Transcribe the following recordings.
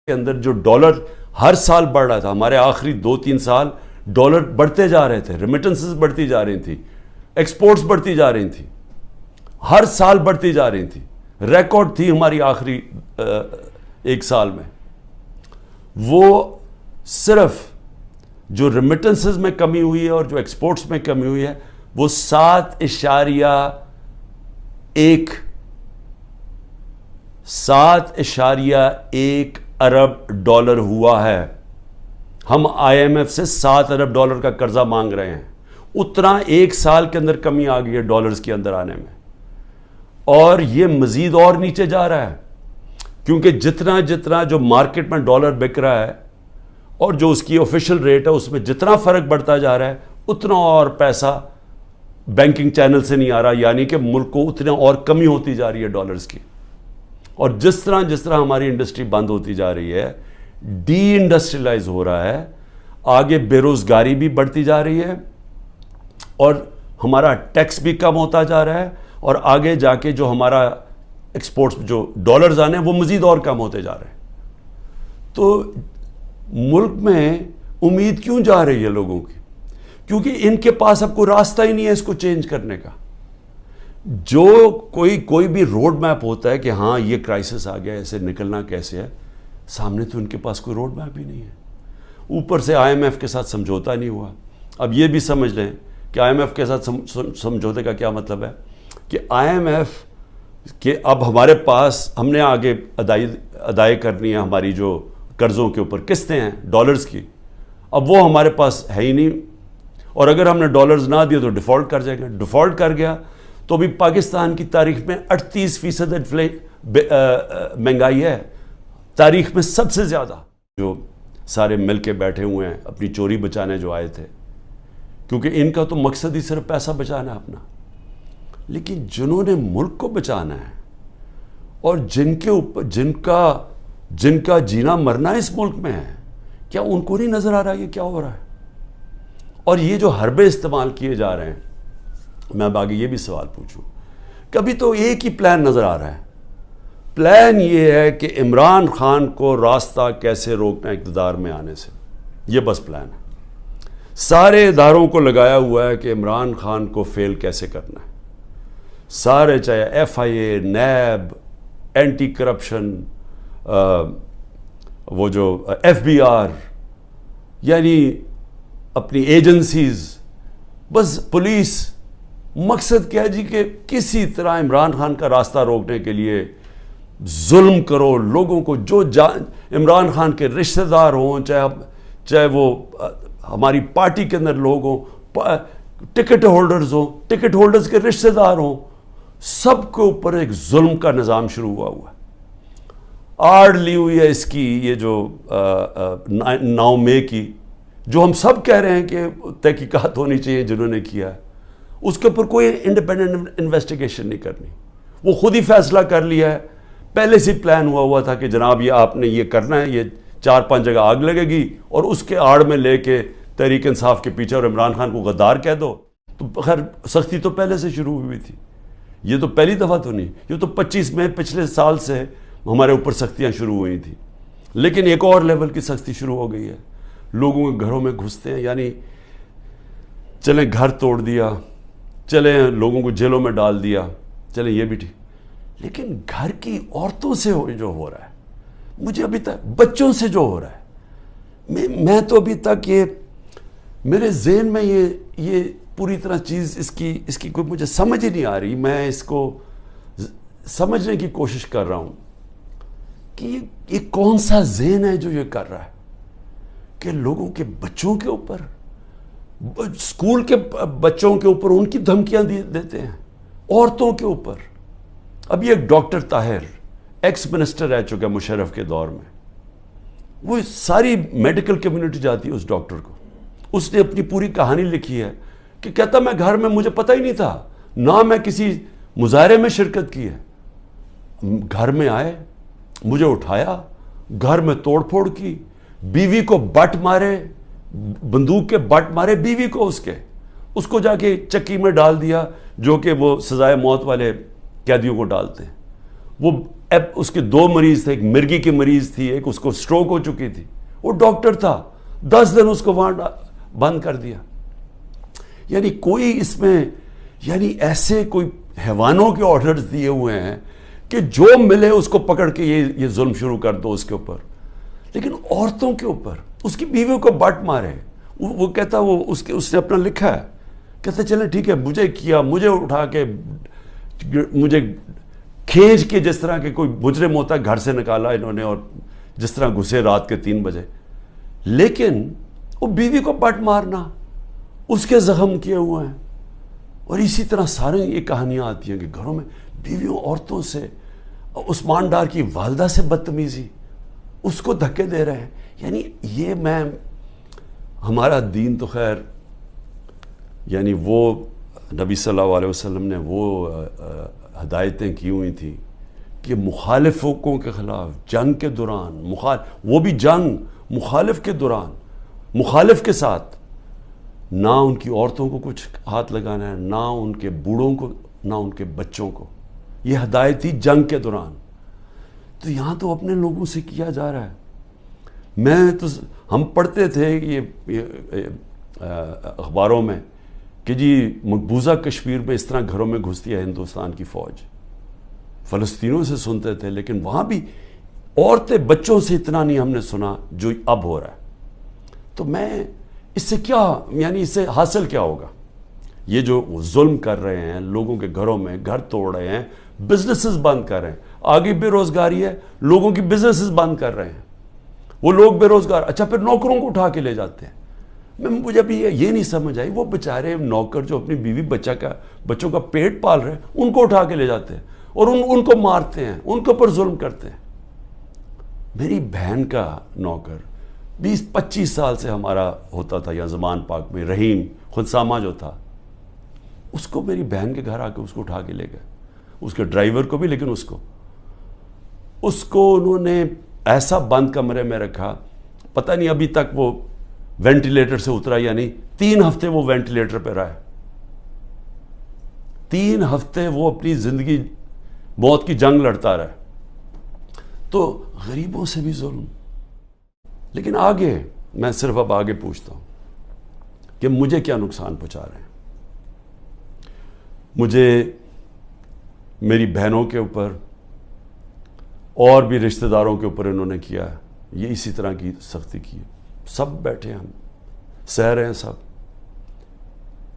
کے اندر جو ڈالر ہر سال بڑھ رہا تھا، ہمارے آخری 2-3 سال ڈالر بڑھتے جا رہے تھے، ریمیٹنسز بڑھتی جا رہی تھی، ایکسپورٹس بڑھتی جا رہی تھی، ہر سال بڑھتی جا رہی تھی، ریکارڈ تھی ہماری آخری 1 سال میں. وہ صرف جو ریمیٹنسز میں کمی ہوئی ہے اور جو ایکسپورٹس میں کمی ہوئی ہے وہ 7.1 ارب ڈالر ہوا ہے. ہم IMF سے 7 ارب ڈالر کا قرضہ مانگ رہے ہیں. اتنا 1 سال کے اندر کمی آ گئی ہے ڈالرز کے اندر آنے میں، اور یہ مزید اور نیچے جا رہا ہے کیونکہ جتنا جو مارکیٹ میں ڈالر بک رہا ہے اور جو اس کی آفیشیل ریٹ ہے اس میں جتنا فرق بڑھتا جا رہا ہے اتنا اور پیسہ بینکنگ چینل سے نہیں آ رہا، یعنی کہ ملک کو اتنا اور کمی ہوتی جا رہی ہے ڈالرز کی. اور جس طرح ہماری انڈسٹری بند ہوتی جا رہی ہے، ڈی انڈسٹریلائز ہو رہا ہے، آگے بے روزگاری بھی بڑھتی جا رہی ہے اور ہمارا ٹیکس بھی کم ہوتا جا رہا ہے، اور آگے جا کے جو ہمارا ایکسپورٹس جو ڈالرز آنے ہیں وہ مزید اور کم ہوتے جا رہے ہیں. تو ملک میں امید کیوں جا رہی ہے لوگوں کی؟ کیونکہ ان کے پاس اب کوئی راستہ ہی نہیں ہے اس کو چینج کرنے کا. جو کوئی بھی روڈ میپ ہوتا ہے کہ ہاں یہ کرائسس آ گیا، ایسے نکلنا کیسے ہے، سامنے تو ان کے پاس کوئی روڈ میپ ہی نہیں ہے. اوپر سے IMF کے ساتھ سمجھوتا نہیں ہوا. اب یہ بھی سمجھ لیں کہ IMF کے ساتھ سمجھوتے کا کیا مطلب ہے کہ IMF کہ اب ہمارے پاس ہم نے آگے ادائی کرنی ہے ہماری جو قرضوں کے اوپر قسطیں ہیں ڈالرز کی، اب وہ ہمارے پاس ہے ہی نہیں، اور اگر ہم نے ڈالرز نہ دیے تو ڈیفالٹ کر جائیں گے. ڈیفالٹ کر گیا تو بھی پاکستان کی تاریخ میں 38% مہنگائی ہے، تاریخ میں سب سے زیادہ. جو سارے مل کے بیٹھے ہوئے ہیں اپنی چوری بچانے جو آئے تھے، کیونکہ ان کا تو مقصد ہی صرف پیسہ بچانا ہے اپنا، لیکن جنہوں نے ملک کو بچانا ہے اور جن کے اوپر جن کا جینا مرنا اس ملک میں ہے، کیا ان کو نہیں نظر آ رہا یہ کیا ہو رہا ہے؟ اور یہ جو حربے استعمال کیے جا رہے ہیں، میں اب آگے یہ بھی سوال پوچھوں، کبھی تو ایک ہی پلان نظر آ رہا ہے. پلان یہ ہے کہ عمران خان کو راستہ کیسے روکنا اقتدار میں آنے سے، یہ بس پلان ہے. سارے اداروں کو لگایا ہوا ہے کہ عمران خان کو فیل کیسے کرنا ہے. سارے، چاہے FIA، نیب، اینٹی کرپشن، وہ جو FBI، یعنی اپنی ایجنسیز، بس پولیس، مقصد کیا ہے جی کہ کسی طرح عمران خان کا راستہ روکنے کے لیے ظلم کرو لوگوں کو. جو عمران خان کے رشتہ دار ہوں، چاہے وہ ہماری پارٹی کے اندر لوگ ہوں، ٹکٹ ہولڈرز ہوں، ٹکٹ ہولڈرز کے رشتہ دار ہوں، سب کے اوپر ایک ظلم کا نظام شروع ہوا ہے. آڑ لی ہوئی ہے اس کی یہ جو 9 مئی کی، جو ہم سب کہہ رہے ہیں کہ تحقیقات ہونی چاہیے جنہوں نے کیا ہے، اس کے اوپر کوئی انڈیپینڈنٹ انویسٹیگیشن نہیں کرنی. وہ خود ہی فیصلہ کر لیا ہے، پہلے سے پلان ہوا تھا کہ جناب یہ آپ نے یہ کرنا ہے، یہ 4-5 جگہ آگ لگے گی اور اس کے آڑ میں لے کے تحریک انصاف کے پیچھے اور عمران خان کو غدار کہہ دو. تو خیر سختی تو پہلے سے شروع ہوئی تھی، یہ تو پہلی دفعہ تو نہیں، یہ تو 25 مئی پچھلے سال سے ہمارے اوپر سختیاں شروع ہوئی تھی. لیکن ایک اور لیول کی سختی شروع ہو گئی ہے. لوگوں کے گھروں میں گھستے ہیں، یعنی چلیں گھر توڑ دیا، چلیں لوگوں کو جیلوں میں ڈال دیا، چلیں یہ بھی ٹھیک، لیکن گھر کی عورتوں سے جو ہو رہا ہے، مجھے ابھی تک بچوں سے جو ہو رہا ہے، میں تو ابھی تک یہ میرے ذہن میں یہ پوری طرح چیز اس کی کوئی مجھے سمجھ ہی نہیں آ رہی. میں اس کو سمجھنے کی کوشش کر رہا ہوں کہ یہ کون سا ذہن ہے جو یہ کر رہا ہے کہ لوگوں کے بچوں کے اوپر، اسکول کے بچوں کے اوپر ان کی دھمکیاں دیتے ہیں، عورتوں کے اوپر. ابھی ایک ڈاکٹر طاہر ایکس منسٹر رہ چکا مشرف کے دور میں، وہ ساری میڈیکل کمیونٹی جاتی ہے اس ڈاکٹر کو. اس نے اپنی پوری کہانی لکھی ہے کہ کہتا میں گھر میں مجھے پتہ ہی نہیں تھا، نہ میں کسی مظاہرے میں شرکت کی ہے، گھر میں آئے، مجھے اٹھایا، گھر میں توڑ پھوڑ کی، بیوی کو بٹ مارے، بندوق کے بٹ مارے بیوی کو، اس کو جا کے چکی میں ڈال دیا، جو کہ وہ سزائے موت والے قیدیوں کو ڈالتے ہیں. وہ اب اس کے 2 مریض تھے، ایک مرگی کی مریض تھی، ایک اس کو سٹروک ہو چکی تھی. وہ ڈاکٹر تھا، 10 دن اس کو وہاں بند کر دیا. یعنی کوئی اس میں یعنی ایسے کوئی حیوانوں کے آرڈرز دیے ہوئے ہیں کہ جو ملے اس کو پکڑ کے یہ ظلم شروع کر دو اس کے اوپر. لیکن عورتوں کے اوپر اس کی بیویوں کو بٹ مارے. وہ کہتا اس نے اپنا لکھا ہے، کہتے چلے ٹھیک ہے، مجھے اٹھا کے مجھے کھینچ کے جس طرح کہ کوئی مجرم ہوتا ہے گھر سے نکالا انہوں نے، اور جس طرح گھسے رات کے 3 بجے. لیکن وہ بیوی کو بٹ مارنا، اس کے زخم کیے ہوئے ہیں. اور اسی طرح سارے یہ کہانیاں آتی ہیں کہ گھروں میں بیویوں عورتوں سے، عثمان ڈار کی والدہ سے بدتمیزی، اس کو دھکے دے رہے ہیں. یعنی یہ ہمارا دین تو خیر یعنی وہ نبی صلی اللہ علیہ وسلم نے وہ ہدایتیں کی ہوئی تھیں کہ مخالفوں کے خلاف جنگ کے دوران، وہ بھی جنگ مخالف کے دوران، مخالف کے ساتھ نہ ان کی عورتوں کو کچھ ہاتھ لگانا ہے، نہ ان کے بوڑھوں کو، نہ ان کے بچوں کو. یہ ہدایت تھی جنگ کے دوران. تو یہاں تو اپنے لوگوں سے کیا جا رہا ہے. ہم پڑھتے تھے یہ اخباروں میں کہ جی مقبوضہ کشمیر میں اس طرح گھروں میں گھستی ہے ہندوستان کی فوج. فلسطینیوں سے سنتے تھے، لیکن وہاں بھی عورتیں بچوں سے اتنا نہیں ہم نے سنا جو اب ہو رہا ہے. تو اس سے کیا یعنی اس سے حاصل کیا ہوگا؟ یہ جو ظلم کر رہے ہیں لوگوں کے گھروں میں، گھر توڑ رہے ہیں، بزنسز بند کر رہے ہیں. آگے بے روزگاری ہے، لوگوں کی بزنسز بند کر رہے ہیں. وہ لوگ بے روزگار، اچھا پھر نوکروں کو اٹھا کے لے جاتے ہیں. مجھے ابھی یہ نہیں سمجھ آئی، وہ بیچارے نوکر جو اپنی بیوی بچوں کا پیٹ پال رہے ہیں ان کو اٹھا کے لے جاتے ہیں اور ان کو مارتے ہیں، ان کے اوپر ظلم کرتے ہیں. میری بہن کا نوکر 20-25 سال سے ہمارا ہوتا تھا یا زمان پاک میں، رحیم خنسامہ جو تھا، اس کو میری بہن کے گھر آ کے اس کو اٹھا کے لے گئے، اس کے ڈرائیور کو بھی. لیکن اس کو انہوں نے ایسا بند کمرے میں رکھا، پتہ نہیں ابھی تک وہ وینٹیلیٹر سے اترا یا نہیں. 3 ہفتے وہ وینٹیلیٹر پہ رہا ہے. 3 ہفتے وہ اپنی زندگی موت کی جنگ لڑتا رہا. تو غریبوں سے بھی ظلم. لیکن آگے میں صرف اب آگے پوچھتا ہوں کہ مجھے کیا نقصان پہنچا رہے ہیں. مجھے میری بہنوں کے اوپر اور بھی رشتہ داروں کے اوپر انہوں نے کیا ہے. یہ اسی طرح کی سختی کی ہے. سب بیٹھے ہم سہ رہے ہیں سب.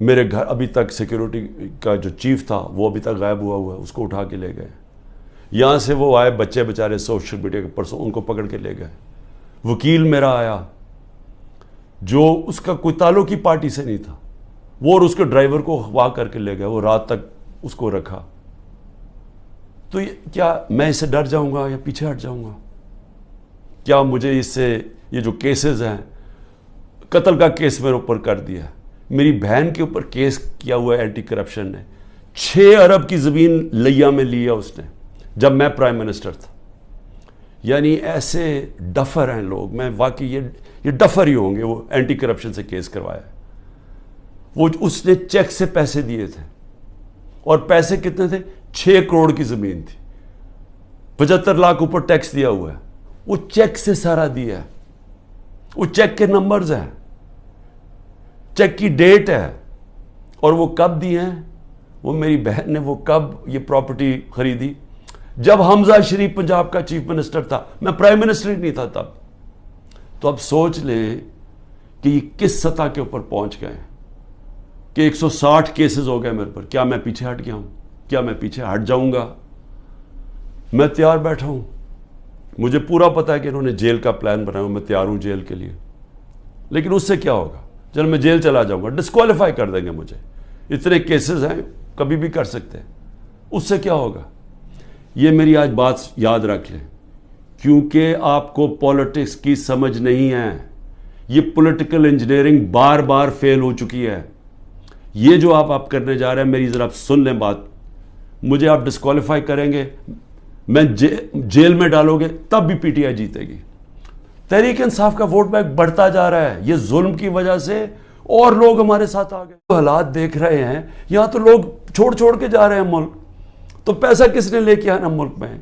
میرے گھر ابھی تک سیکیورٹی کا جو چیف تھا وہ ابھی تک غائب ہوا ہے، اس کو اٹھا کے لے گئے. یہاں سے وہ آئے بچے بیچارے سوشل میڈیا کے پرسوں، ان کو پکڑ کے لے گئے. وکیل میرا آیا جو اس کا کوئی تعلق ہی پارٹی سے نہیں تھا، وہ اور اس کے ڈرائیور کو اغوا کر کے لے گئے. وہ رات تک اس کو رکھا. تو کیا میں اس سے ڈر جاؤں گا یا پیچھے ہٹ جاؤں گا؟ کیا مجھے اس سے یہ جو کیسز ہیں، قتل کا کیس میرے اوپر کر دیا، میری بہن کے اوپر کیس کیا ہوا ہے اینٹی کرپشن نے، 6 ارب کی زمین لیا میں لیا اس نے جب میں پرائم منسٹر تھا. یعنی ایسے ڈفر ہیں لوگ. میں واقعی یہ ڈفر ہی ہوں گے. وہ اینٹی کرپشن سے کیس کروایا. وہ اس نے چیک سے پیسے دیے تھے، اور پیسے کتنے تھے؟ 6 کروڑ کی زمین تھی، 75 لاکھ اوپر ٹیکس دیا ہوا ہے. وہ چیک سے سارا دیا ہے. وہ چیک کے نمبرز ہیں، چیک کی ڈیٹ ہے، اور وہ کب دیے ہیں. وہ میری بہن نے وہ کب یہ پراپرٹی خریدی؟ جب حمزہ شریف پنجاب کا چیف منسٹر تھا. میں پرائم منسٹر ہی نہیں تھا تب. تو اب سوچ لیں کہ یہ کس سطح کے اوپر پہنچ گئے کہ 160 کیسز ہو گئے میرے پر. کیا میں پیچھے ہٹ گیا ہوں؟ کیا میں پیچھے ہٹ جاؤں گا؟ میں تیار بیٹھا ہوں. مجھے پورا پتا ہے کہ انہوں نے جیل کا پلان بنایا. میں تیار ہوں جیل کے لیے. لیکن اس سے کیا ہوگا؟ چل میں جیل چلا جاؤں گا، ڈسکوالیفائی کر دیں گے مجھے. اتنے کیسز ہیں، کبھی بھی کر سکتے ہیں. اس سے کیا ہوگا؟ یہ میری آج بات یاد رکھ لیں، کیونکہ آپ کو پولیٹکس کی سمجھ نہیں ہے. یہ پولیٹیکل انجینئرنگ بار بار فیل ہو چکی ہے. یہ جو آپ کرنے جا رہے ہیں، میری ذرا سن لیں بات. مجھے آپ ڈسکوالیفائی کریں گے، میں جیل میں ڈالو گے، تب بھی پی ٹی آئی جیتے گی. تحریک انصاف کا ووٹ بینک بڑھتا جا رہا ہے. یہ ظلم کی وجہ سے اور لوگ ہمارے ساتھ آ گئے. حالات دیکھ رہے ہیں یہاں، تو لوگ چھوڑ کے جا رہے ہیں ملک. تو پیسہ کس نے لے کے آنا ملک میں؟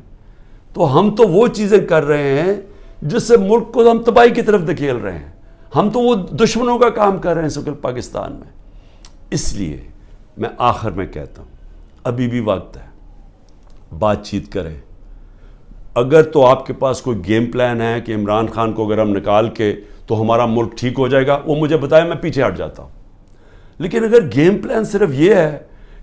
تو ہم تو وہ چیزیں کر رہے ہیں جس سے ملک کو ہم تباہی کی طرف دھکیل رہے ہیں. ہم تو وہ دشمنوں کا کام کر رہے ہیں اس وقت پاکستان میں. اس لیے میں آخر میں کہتا ہوں ابھی بھی وقت ہے, بات چیت کریں. اگر تو آپ کے پاس کوئی گیم پلان ہے کہ عمران خان کو اگر ہم نکال کے تو ہمارا ملک ٹھیک ہو جائے گا, وہ مجھے بتائیں, میں پیچھے ہٹ جاتا ہوں. لیکن اگر گیم پلان صرف یہ ہے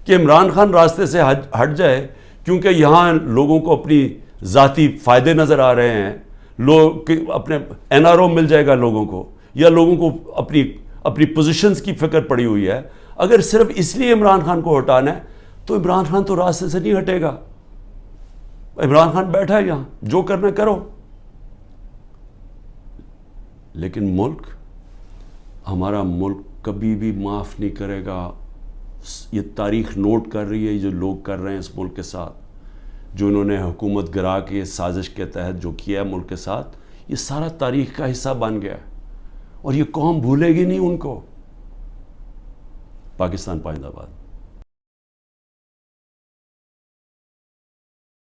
کہ عمران خان راستے سے ہٹ جائے کیونکہ یہاں لوگوں کو اپنی ذاتی فائدے نظر آ رہے ہیں, لوگ اپنے NRO مل جائے گا لوگوں کو, یا لوگوں کو اپنی پوزیشنز کی فکر پڑی ہوئی ہے, اگر صرف اس لیے عمران خان کو ہٹانا ہے تو عمران خان تو راستے سے نہیں ہٹے گا. عمران خان بیٹھا ہے یہاں, جو کرنا کرو. لیکن ملک, ہمارا ملک کبھی بھی معاف نہیں کرے گا. یہ تاریخ نوٹ کر رہی ہے جو لوگ کر رہے ہیں اس ملک کے ساتھ, جو انہوں نے حکومت گرا کے سازش کے تحت جو کیا ہے ملک کے ساتھ, یہ سارا تاریخ کا حصہ بن گیا ہے اور یہ قوم بھولے گی نہیں ان کو. پاکستان پائندہ باد.